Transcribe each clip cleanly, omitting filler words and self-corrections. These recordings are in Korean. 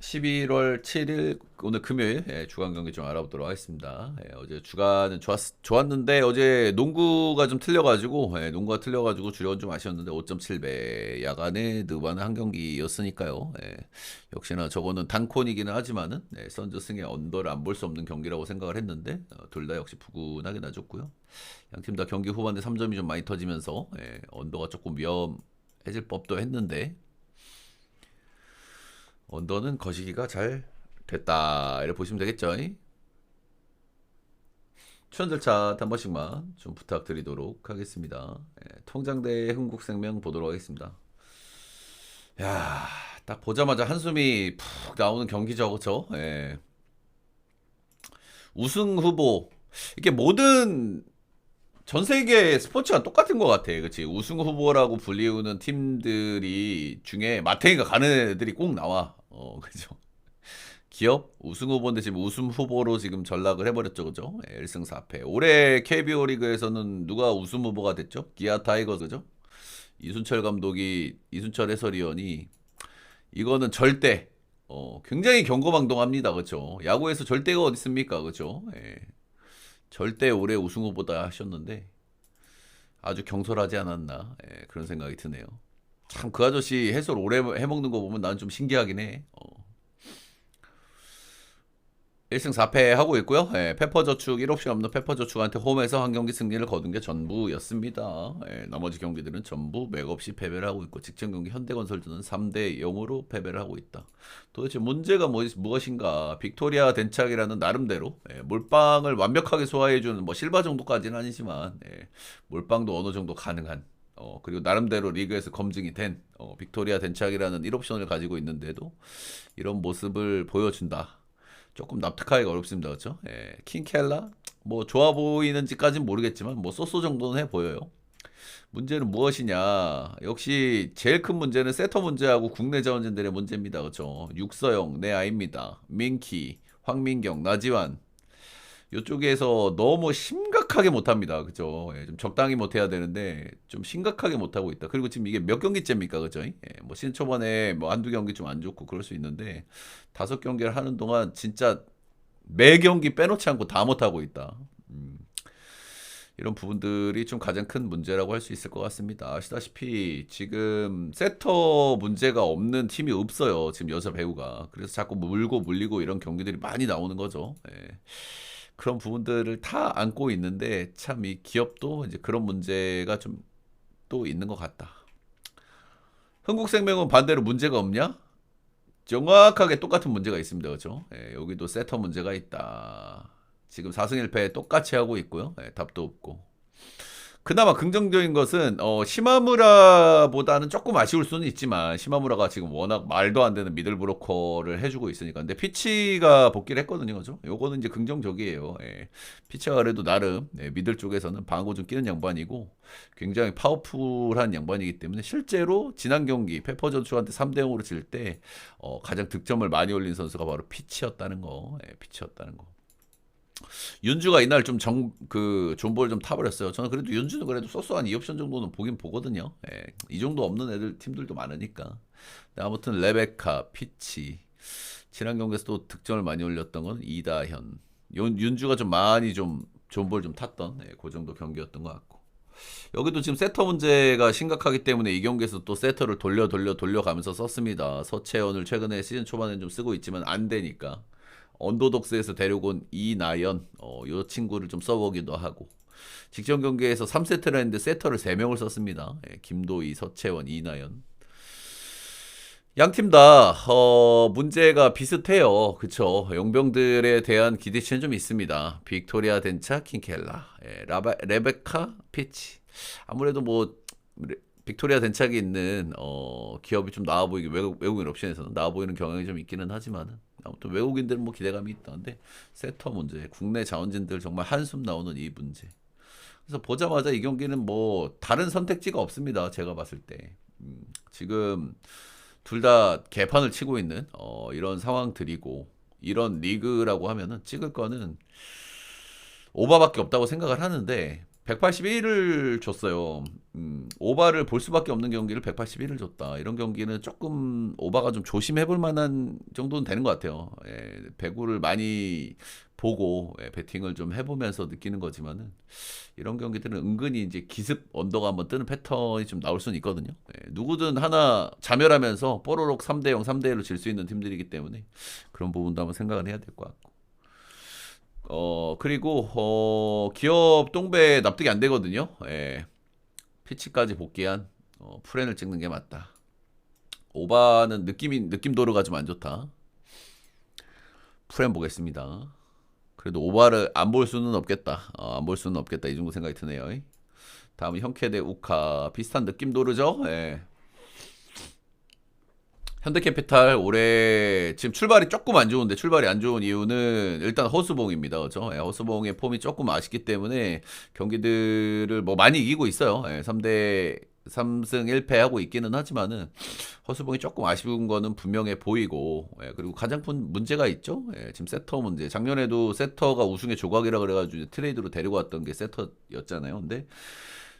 11월 7일 오늘 금요일 주간 경기 좀 알아보도록 하겠습니다. 어제 주간은 좋았는데 어제 농구가 좀 틀려가지고 농구가 틀려가지고 주력은 좀 아쉬웠는데 5.7배 야간에 느바는 한 경기였으니까요. 역시나 저거는 단콘이기는 하지만은 선즈 승의 언더를 안 볼 수 없는 경기라고 생각을 했는데 둘 다 역시 부근하게 나줬고요. 양 팀 다 경기 후반에 3점이 좀 많이 터지면서 언더가 조금 위험해질 법도 했는데 언더는 거시기가 잘 됐다 이렇게 보시면 되겠죠. 추천들 차트 한 번씩만 좀 부탁드리도록 하겠습니다. 통장대 흥국생명 보도록 하겠습니다. 야, 딱 보자마자 한숨이 푹 나오는 경기죠, 그렇죠? 우승 후보 이게 모든 전 세계 스포츠가 똑같은 것 같아, 그렇지? 우승 후보라고 불리우는 팀들이 중에 마탱이가 가는 애들이 꼭 나와. 그죠? 기업 우승 후보인데 지금 우승 후보로 지금 전락을 해버렸죠, 그죠? 1승 4패. 올해 KBO 리그에서는 누가 우승 후보가 됐죠? 기아 타이거즈, 그죠? 이순철 감독이 이순철 해설위원이 이거는 절대 굉장히 경고망동합니다, 그죠? 야구에서 절대가 어디 있습니까, 그죠? 절대 올해 우승 후보다 하셨는데 아주 경솔하지 않았나 그런 생각이 드네요. 참 그 아저씨 해설 오래 해먹는 거 보면 난 좀 신기하긴 해. 1승 4패 하고 있고요. 페퍼저축 1옵션 없는 페퍼저축한테 홈에서 한 경기 승리를 거둔 게 전부였습니다. 나머지 경기들은 전부 맥없이 패배를 하고 있고 직전 경기 현대건설주는 3대 0으로 패배를 하고 있다. 도대체 문제가 무엇인가? 빅토리아 덴착이라는 나름대로 몰빵을 완벽하게 소화해주는 뭐 실바 정도까지는 아니지만 몰빵도 어느 정도 가능한 그리고 나름대로 리그에서 검증이 된 빅토리아 덴착이라는 1옵션을 가지고 있는데도 이런 모습을 보여준다. 조금 납득하기가 어렵습니다. 그렇죠? 킹켈라 뭐 좋아 보이는지까지는 모르겠지만 뭐 쏘쏘 정도는 해 보여요. 문제는 무엇이냐? 역시 제일 큰 문제는 세터 문제하고 국내 자원진들의 문제입니다. 그렇죠? 육서영 내 아입니다. 민키, 황민경, 나지완 이쪽에서 너무 심각하게 못합니다. 그죠? 좀 적당히 못해야 되는데 좀 심각하게 못하고 있다. 그리고 지금 이게 몇 경기째입니까? 그죠? 뭐 시즌 초반에 뭐 한두 경기 좀 안 좋고 그럴 수 있는데 5경기를 하는 동안 진짜 매 경기 빼놓지 않고 다 못하고 있다. 이런 부분들이 좀 가장 큰 문제라고 할 수 있을 것 같습니다. 아시다시피 지금 세터 문제가 없는 팀이 없어요. 지금 여자 배우가. 그래서 자꾸 물고 물리고 이런 경기들이 많이 나오는 거죠. 그런 부분들을 다 안고 있는데 참 이 기업도 이제 그런 문제가 좀 또 있는 것 같다. 흥국생명은 반대로 문제가 없냐? 정확하게 똑같은 문제가 있습니다. 그렇죠? 여기도 세터 문제가 있다. 지금 4승 1패 똑같이 하고 있고요. 답도 없고. 그나마 긍정적인 것은 시마무라보다는 조금 아쉬울 수는 있지만 시마무라가 지금 워낙 말도 안 되는 미들 브로커를 해주고 있으니까 근데 피치가 복귀를 했거든요, 그죠? 요거는 이제 긍정적이에요. 피치가 그래도 나름 미들 쪽에서는 방어 좀 끼는 양반이고 굉장히 파워풀한 양반이기 때문에 실제로 지난 경기 페퍼전투한테 3대 0으로 질 때 가장 득점을 많이 올린 선수가 바로 피치였다는 거, 피치였다는 거. 윤주가 이날 좀 존볼 좀 타버렸어요. 저는 그래도 윤주는 그래도 쏘쏘한 2옵션 정도는 보긴 보거든요. 이 정도 없는 애들 팀들도 많으니까. 아무튼 레베카, 피치. 지난 경기에서 또 득점을 많이 올렸던 건 이다현. 윤주가 좀 많이 좀 존볼 좀 탔던 그 정도 경기였던 것 같고. 여기도 지금 세터 문제가 심각하기 때문에 이 경기에서 또 세터를 돌려가면서 썼습니다. 서채원을 최근에 시즌 초반에 좀 쓰고 있지만 안 되니까. 언더독스에서 데려온 이나연 이 친구를 좀 써보기도 하고 직전 경기에서 3세트를 했는데 세터를 3명을 썼습니다. 김도희, 서채원, 이나연 양 팀 다 문제가 비슷해요. 그쵸? 용병들에 대한 기대치는 좀 있습니다. 빅토리아 덴차, 킹켈라, 레베카, 피치 아무래도 뭐 빅토리아 덴착이 있는 기업이 좀 나아 보이게 외국인 옵션에서는 나아 보이는 경향이 좀 있기는 하지만 아무튼 외국인들은 뭐 기대감이 있다는데 세터 문제, 국내 자원진들 정말 한숨 나오는 이 문제. 그래서 보자마자 이 경기는 뭐 다른 선택지가 없습니다. 제가 봤을 때 지금 둘 다 개판을 치고 있는 이런 상황들이고 이런 리그라고 하면은 찍을 거는 오바밖에 없다고 생각을 하는데 181을 줬어요. 오바를 볼 수밖에 없는 경기를 181을 줬다. 이런 경기는 조금 오바가 좀 조심해볼 만한 정도는 되는 것 같아요. 예, 배구를 많이 보고 예, 배팅을 좀 해보면서 느끼는 거지만은 이런 경기들은 은근히 이제 기습 언더가 한번 뜨는 패턴이 좀 나올 수는 있거든요. 예, 누구든 하나 자멸하면서 뽀로록 3대 0, 3대 1로 질 수 있는 팀들이기 때문에 그런 부분도 한번 생각을 해야 될 것 같고. 그리고 기업 동배 납득이 안 되거든요. 예. 피치까지 복귀한 프렌을 찍는 게 맞다. 오바는 느낌 도로가 좀 안 좋다. 프렌 보겠습니다. 그래도 오바를 안 볼 수는 없겠다. 안 볼 수는 없겠다. 이 정도 생각이 드네요. 다음은 현캐 대 우카 비슷한 느낌 도르죠. 예. 현대캐피탈 올해 지금 출발이 조금 안 좋은데 출발이 안 좋은 이유는 일단 허수봉입니다. 그렇죠? 예, 허수봉의 폼이 조금 아쉽기 때문에 경기들을 뭐 많이 이기고 있어요. 예, 3대 3승 1패 하고 있기는 하지만은 허수봉이 조금 아쉬운 거는 분명해 보이고 예, 그리고 가장 큰 문제가 있죠. 예, 지금 세터 문제. 작년에도 세터가 우승의 조각이라 그래가지고 트레이드로 데리고 왔던 게 세터였잖아요. 근데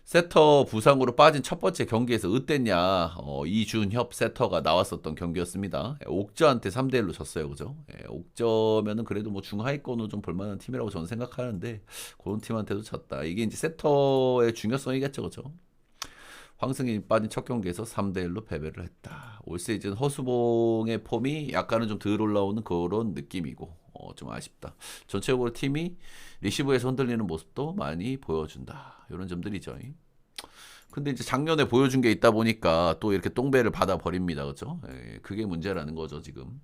세터 부상으로 빠진 첫 번째 경기에서 어땠냐? 이준협 세터가 나왔었던 경기였습니다. 옥저한테 3대1로 졌어요. 그죠? 예, 옥저면은 그래도 뭐 중하위권으로 좀 볼만한 팀이라고 저는 생각하는데 그런 팀한테도 졌다. 이게 이제 세터의 중요성이겠죠. 그죠? 황승이 빠진 첫 경기에서 3대1로 패배를 했다. 올 시즌 허수봉의 폼이 약간은 좀 덜 올라오는 그런 느낌이고 좀 아쉽다. 전체적으로 팀이 리시브에서 흔들리는 모습도 많이 보여준다. 이런 점들이죠. 근데 이제 작년에 보여준 게 있다 보니까 또 이렇게 똥배를 받아 버립니다. 그렇죠? 그게 문제라는 거죠, 지금.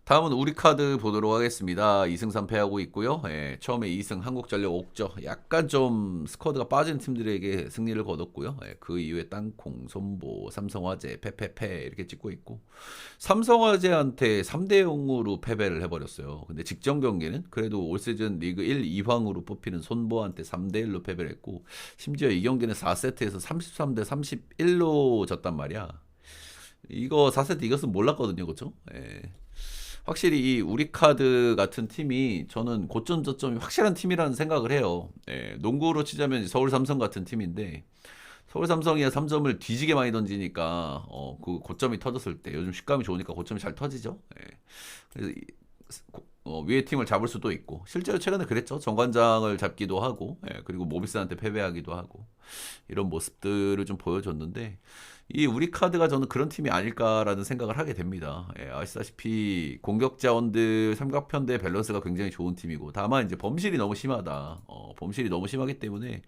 다음은 우리 카드 보도록 하겠습니다. 2승 3패하고 있고요. 예, 처음에 2승 한국전력 옥저 약간 좀 스쿼드가 빠진 팀들에게 승리를 거뒀고요. 예, 그 이후에 땅콩, 손보, 삼성화재, 페페페 이렇게 찍고 있고 삼성화재한테 3대 0으로 패배를 해버렸어요. 근데 직전 경기는 그래도 올 시즌 리그 1, 2황으로 뽑히는 손보한테 3대 1로 패배를 했고 심지어 이 경기는 4세트에서 33대 31로 졌단 말이야. 이거 4세트 이것은 몰랐거든요. 그렇죠? 예. 확실히 이 우리카드 같은 팀이 저는 고점 저점이 확실한 팀이라는 생각을 해요. 예, 농구로 치자면 서울 삼성 같은 팀인데 서울 삼성이 3점을 뒤지게 많이 던지니까 그 고점이 터졌을 때 요즘 식감이 좋으니까 고점이 잘 터지죠. 예. 그래서 위에 팀을 잡을 수도 있고 실제로 최근에 그랬죠. 정관장을 잡기도 하고 그리고 모비스한테 패배하기도 하고 이런 모습들을 좀 보여줬는데 이 우리 카드가 저는 그런 팀이 아닐까라는 생각을 하게 됩니다. 아시다시피 공격 자원들 삼각편대 밸런스가 굉장히 좋은 팀이고 다만 이제 범실이 너무 심하다. 범실이 너무 심하기 때문에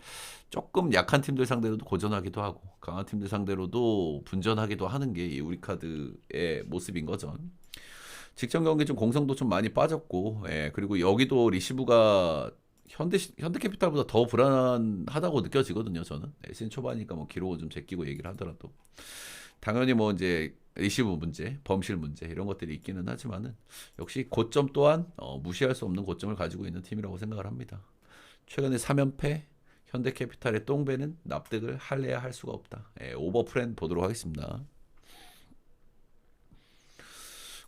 조금 약한 팀들 상대로도 고전하기도 하고 강한 팀들 상대로도 분전하기도 하는 게 이 우리 카드의 모습인 거죠. 직전 경기 좀 공성도 좀 많이 빠졌고, 그리고 여기도 리시브가 현대캐피탈보다 더 불안하다고 느껴지거든요, 저는. 시즌 초반이니까 뭐 기록을 좀 제끼고 얘기를 하더라도. 당연히 뭐 이제 리시브 문제, 범실 문제 이런 것들이 있기는 하지만은 역시 고점 또한 무시할 수 없는 고점을 가지고 있는 팀이라고 생각을 합니다. 최근에 3연패 현대캐피탈의 똥배는 납득을 할래야 할 수가 없다. 오버프렌 보도록 하겠습니다.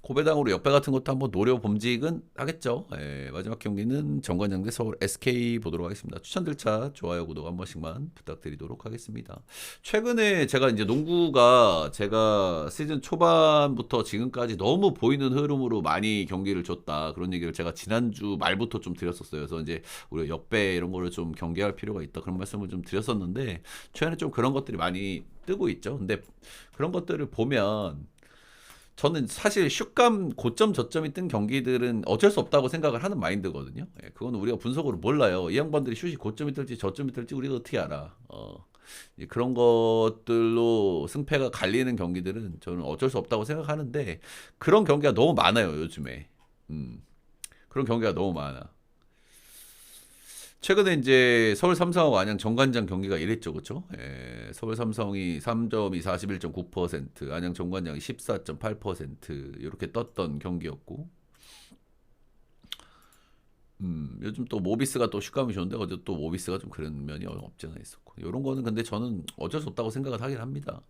고배당으로 역배 같은 것도 한번 노려봄직은 하겠죠. 마지막 경기는 정관장 대 서울 SK 보도록 하겠습니다. 추천들 차 좋아요 구독 한 번씩만 부탁드리도록 하겠습니다. 최근에 제가 이제 농구가 제가 시즌 초반부터 지금까지 너무 보이는 흐름으로 많이 경기를 줬다 그런 얘기를 제가 지난주 말부터 좀 드렸었어요. 그래서 이제 우리 역배 이런 거를 좀 경계할 필요가 있다 그런 말씀을 좀 드렸었는데 최근에 좀 그런 것들이 많이 뜨고 있죠. 근데 그런 것들을 보면 저는 사실 슛감 고점 저점이 뜬 경기들은 어쩔 수 없다고 생각을 하는 마인드거든요. 그건 우리가 분석으로 몰라요. 이 양반들이 슛이 고점이 뜰지 저점이 뜰지 우리가 어떻게 알아. 그런 것들로 승패가 갈리는 경기들은 저는 어쩔 수 없다고 생각하는데 그런 경기가 너무 많아요, 요즘에. 그런 경기가 너무 많아. 최근에 이제 서울 삼성하고 안양 정관장 경기가 이랬죠, 그렇죠? 서울 삼성이 3점이 41.9%, 안양 정관장이 14.8% 이렇게 떴던 경기였고, 요즘 또 모비스가 또 슛감이 좋은데 어제 또 모비스가 좀 그런 면이 없지 않아 있었고, 이런 거는 근데 저는 어쩔 수 없다고 생각을 하긴 합니다.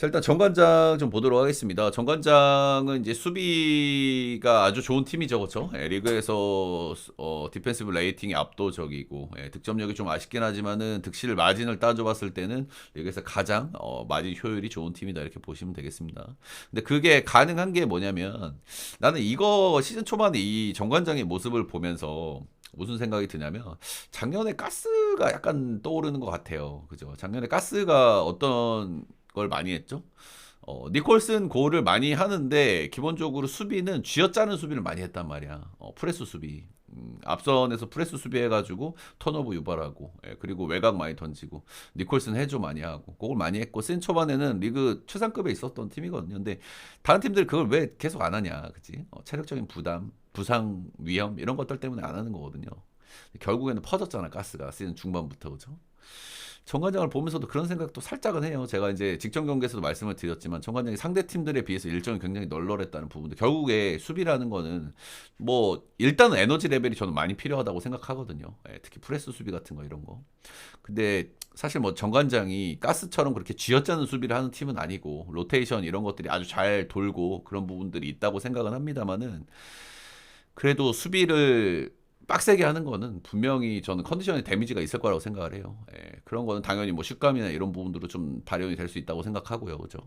자, 일단 정관장 좀 보도록 하겠습니다. 정관장은 이제 수비가 아주 좋은 팀이죠, 그렇죠? 예, 리그에서 디펜시브 레이팅이 압도적이고 득점력이 좀 아쉽긴 하지만은 득실 마진을 따져봤을 때는 리그에서 가장 마진 효율이 좋은 팀이다 이렇게 보시면 되겠습니다. 근데 그게 가능한 게 뭐냐면 나는 이거 시즌 초반에 이 정관장의 모습을 보면서 무슨 생각이 드냐면 작년에 가스가 약간 떠오르는 것 같아요. 그죠? 작년에 가스가 어떤 걸 많이 했죠? 니콜슨 고를 많이 하는데 기본적으로 수비는 쥐어짜는 수비를 많이 했단 말이야. 프레스 수비. 앞선에서 프레스 수비해가지고 턴오버 유발하고 그리고 외곽 많이 던지고 니콜슨 해줘 많이 하고 그걸 많이 했고 센 초반에는 리그 최상급에 있었던 팀이거든요. 근데 다른 팀들 그걸 왜 계속 안 하냐, 그치? 체력적인 부담, 부상 위험 이런 것들 때문에 안 하는 거거든요. 결국에는 퍼졌잖아 가스가 시즌 중반부터 그죠? 정관장을 보면서도 그런 생각도 살짝은 해요. 제가 이제 직전 경기에서도 말씀을 드렸지만 정관장이 상대 팀들에 비해서 일정이 굉장히 널널했다는 부분도 결국에 수비라는 거는 뭐 일단은 에너지 레벨이 저는 많이 필요하다고 생각하거든요. 특히 프레스 수비 같은 거 이런 거. 근데 사실 뭐 정관장이 가스처럼 그렇게 쥐어짜는 수비를 하는 팀은 아니고 로테이션 이런 것들이 아주 잘 돌고 그런 부분들이 있다고 생각은 합니다만은 그래도 수비를 빡세게 하는 거는 분명히 저는 컨디션에 데미지가 있을 거라고 생각을 해요. 그런 거는 당연히 뭐 식감이나 이런 부분들로 좀 발현이 될 수 있다고 생각하고요. 그죠?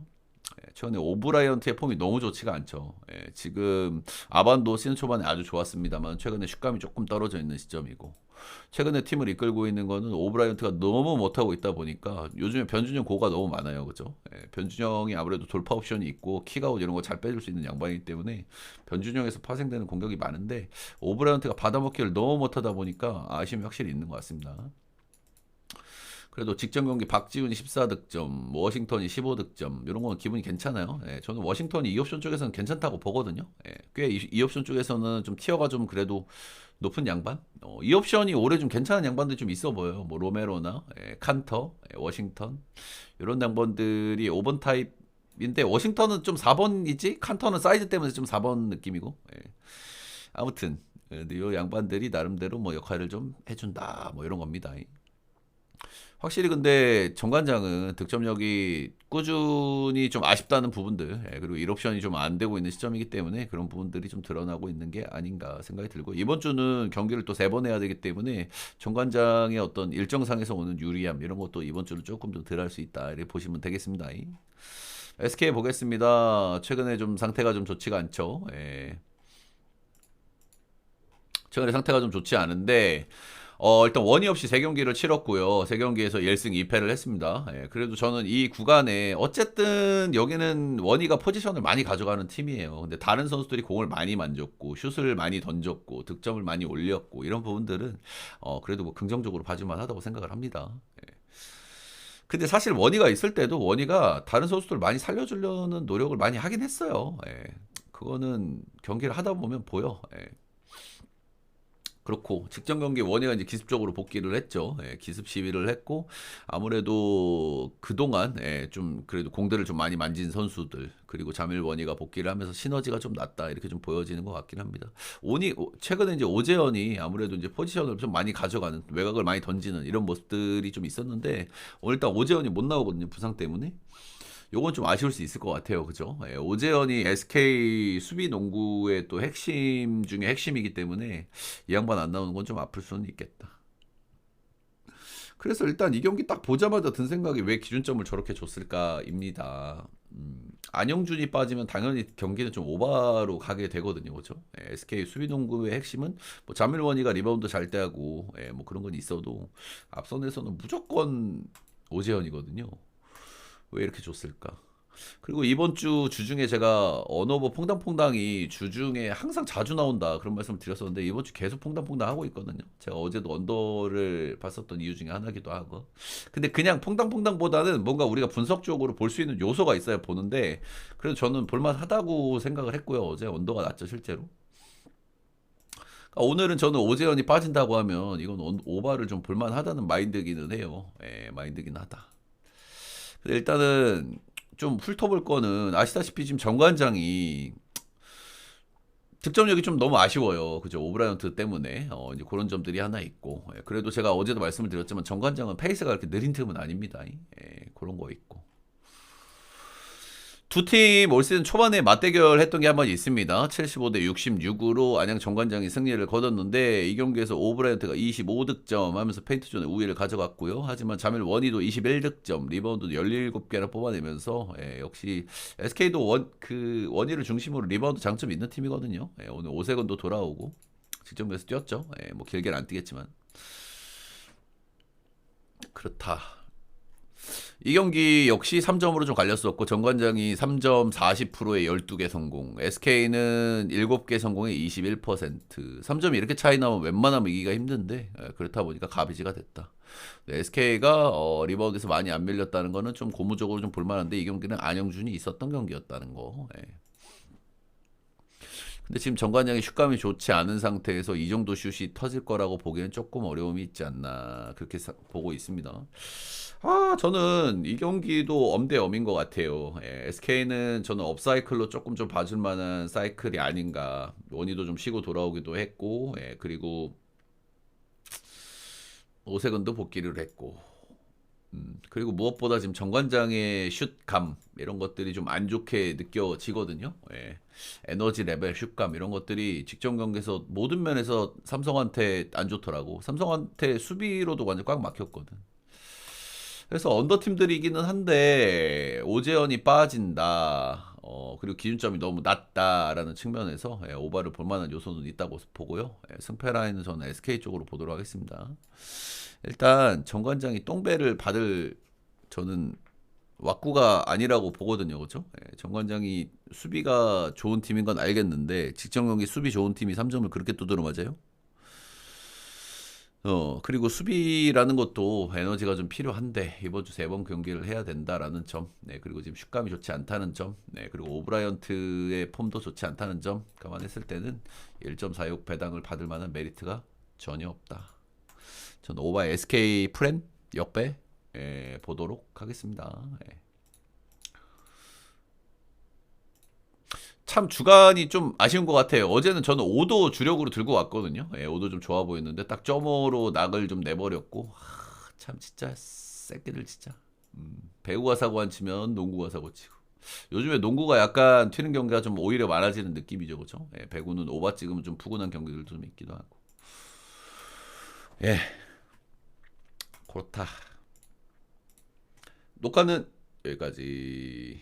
최근에 오브라이언트의 폼이 너무 좋지가 않죠. 지금 아반도 시즌 초반에 아주 좋았습니다만 최근에 슛감이 조금 떨어져 있는 시점이고 최근에 팀을 이끌고 있는 거는 오브라이언트가 너무 못하고 있다 보니까 요즘에 변준영 고가 너무 많아요. 그죠? 변준영이 아무래도 돌파 옵션이 있고 킥아웃 이런 거 잘 빼줄 수 있는 양반이기 때문에 변준영에서 파생되는 공격이 많은데 오브라이언트가 받아먹기를 너무 못하다 보니까 아쉬움이 확실히 있는 것 같습니다. 그래도 직전 경기 박지훈이 14득점, 워싱턴이 15득점 이런 건 기분이 괜찮아요. 저는 워싱턴이 2옵션 쪽에서는 괜찮다고 보거든요. 꽤 2옵션 쪽에서는 좀 티어가 좀 그래도 높은 양반. 2옵션이 올해 좀 괜찮은 양반들이 좀 있어 보여요. 뭐 로메로나 칸터, 워싱턴 이런 양반들이 5번 타입인데 워싱턴은 좀 4번이지 칸터는 사이즈 때문에 좀 4번 느낌이고. 아무튼 이 양반들이 나름대로 뭐 역할을 좀 해준다 뭐 이런 겁니다. 확실히 근데 정관장은 득점력이 꾸준히 좀 아쉽다는 부분들 그리고 1옵션이 좀 안 되고 있는 시점이기 때문에 그런 부분들이 좀 드러나고 있는 게 아닌가 생각이 들고 이번 주는 경기를 또 3번 해야 되기 때문에 정관장의 어떤 일정상에서 오는 유리함 이런 것도 이번 주는 조금 더 덜 할 수 있다 이렇게 보시면 되겠습니다. SK 보겠습니다. 최근에 좀 상태가 좀 좋지가 않죠. 최근에 상태가 좀 좋지 않은데 일단 원이 없이 3경기를 치렀고요. 3경기에서 1승 2패를 했습니다. 그래도 저는 이 구간에 어쨌든 여기는 원이가 포지션을 많이 가져가는 팀이에요. 근데 다른 선수들이 공을 많이 만졌고 슛을 많이 던졌고 득점을 많이 올렸고 이런 부분들은 그래도 뭐 긍정적으로 봐줄만 하다고 생각을 합니다. 근데 사실 원이가 있을 때도 원이가 다른 선수들 많이 살려주려는 노력을 많이 하긴 했어요. 그거는 경기를 하다 보면 보여. 그렇고 직전 경기 원희가 이제 기습적으로 복귀를 했죠. 기습 시위를 했고 아무래도 그동안 좀 그래도 공들을 좀 많이 만진 선수들 그리고 자밀 원희가 복귀를 하면서 시너지가 좀 났다 이렇게 좀 보여지는 것 같긴 합니다. 최근에 이제 오재현이 아무래도 이제 포지션을 좀 많이 가져가는 외곽을 많이 던지는 이런 모습들이 좀 있었는데 오늘 일단 오재현이 못 나오거든요 부상 때문에. 요건 좀 아쉬울 수 있을 것 같아요. 그죠? 오재현이 SK 수비 농구의 또 핵심 중에 핵심이기 때문에 이 양반 안 나오는 건 좀 아플 수는 있겠다. 그래서 일단 이 경기 딱 보자마자 든 생각이 왜 기준점을 저렇게 줬을까입니다. 안영준이 빠지면 당연히 경기는 좀 오바로 가게 되거든요. 그죠? SK 수비 농구의 핵심은 뭐 자밀원이가 리바운드 잘 때하고 뭐 그런 건 있어도 앞선에서는 무조건 오재현이거든요. 왜 이렇게 줬을까? 그리고 이번 주 주중에 제가 언어버 퐁당퐁당이 주중에 항상 자주 나온다 그런 말씀을 드렸었는데 이번 주 계속 퐁당퐁당 하고 있거든요. 제가 어제도 언더를 봤었던 이유 중에 하나기도 하고. 근데 그냥 퐁당퐁당보다는 뭔가 우리가 분석적으로 볼 수 있는 요소가 있어야 보는데 그래도 저는 볼만하다고 생각을 했고요. 어제 언더가 났죠 실제로. 그러니까 오늘은 저는 오재현이 빠진다고 하면 이건 오바를 좀 볼만하다는 마인드기는 해요. 마인드긴 하다. 일단은 좀 훑어볼 거는 아시다시피 지금 정관장이 득점력이 좀 너무 아쉬워요. 그죠? 오브라이언트 때문에 이제 그런 점들이 하나 있고 그래도 제가 어제도 말씀을 드렸지만 정관장은 페이스가 그렇게 느린 틈은 아닙니다. 그런 거 있고 두 팀 올 시즌 초반에 맞대결 했던 게 한 번 있습니다. 75대 66으로 안양 정관장이 승리를 거뒀는데 이 경기에서 오브라이언트가 25득점 하면서 페인트존의 우위를 가져갔고요. 하지만 자밀 원희도 21득점, 리바운드도 17개나 뽑아내면서 역시 SK도 원희를 중심으로 리바운드 장점이 있는 팀이거든요. 오늘 오세근도 돌아오고 직전에서 뛰었죠. 뭐 길게는 안 뛰겠지만 그렇다. 이 경기 역시 3점으로 좀 갈렸었고 정관장이 3점 40%에 12개 성공, SK는 7개 성공에 21%. 3점이 이렇게 차이 나면 웬만하면 이기가 힘든데 그렇다 보니까 가비지가 됐다. SK가 리바운드에서 많이 안 밀렸다는 거는 좀 고무적으로 좀 볼만한데 이 경기는 안영준이 있었던 경기였다는 거. 근데 지금 정관장이 슛감이 좋지 않은 상태에서 이 정도 슛이 터질 거라고 보기에는 조금 어려움이 있지 않나 그렇게 보고 있습니다. 저는 이 경기도 엄대엄인 것 같아요. SK는 저는 업사이클로 조금 좀 봐줄 만한 사이클이 아닌가. 원희도 좀 쉬고 돌아오기도 했고, 그리고 오세근도 복귀를 했고, 그리고 무엇보다 지금 정관장의 슛감 이런 것들이 좀 안 좋게 느껴지거든요. 에너지 레벨, 슛감 이런 것들이 직전 경기에서 모든 면에서 삼성한테 안 좋더라고. 삼성한테 수비로도 완전 꽉 막혔거든. 그래서 언더팀들이기는 한데 오재현이 빠진다. 그리고 기준점이 너무 낮다라는 측면에서 오바를 볼 만한 요소는 있다고 보고요. 승패 라인은 저는 SK 쪽으로 보도록 하겠습니다. 일단 정관장이 똥배를 받을 저는 왁구가 아니라고 보거든요. 그죠? 정관장이 수비가 좋은 팀인 건 알겠는데 직전 경기 수비 좋은 팀이 3점을 그렇게 두드려 맞아요? 그리고 수비라는 것도 에너지가 좀 필요한데, 이번 주 3번 경기를 해야 된다라는 점, 그리고 지금 슛감이 좋지 않다는 점, 그리고 오브라이언트의 폼도 좋지 않다는 점, 감안했을 때는 1.46 배당을 받을 만한 메리트가 전혀 없다. 저는 오바 SK 프렌 역배 보도록 하겠습니다. 참 주간이 좀 아쉬운 것 같아요. 어제는 저는 5도 주력으로 들고 왔거든요. 5도 좀 좋아 보였는데 딱 점으로 낙을 좀 내버렸고 참 진짜 새끼들 진짜. 배구가 사고 안 치면 농구가 사고 치고. 요즘에 농구가 약간 튀는 경기가 좀 오히려 많아지는 느낌이죠, 그렇죠? 배구는 오바 찍으면 좀 푸근한 경기들도 좀 있기도 하고. 예, 그렇다. 녹화는 여기까지.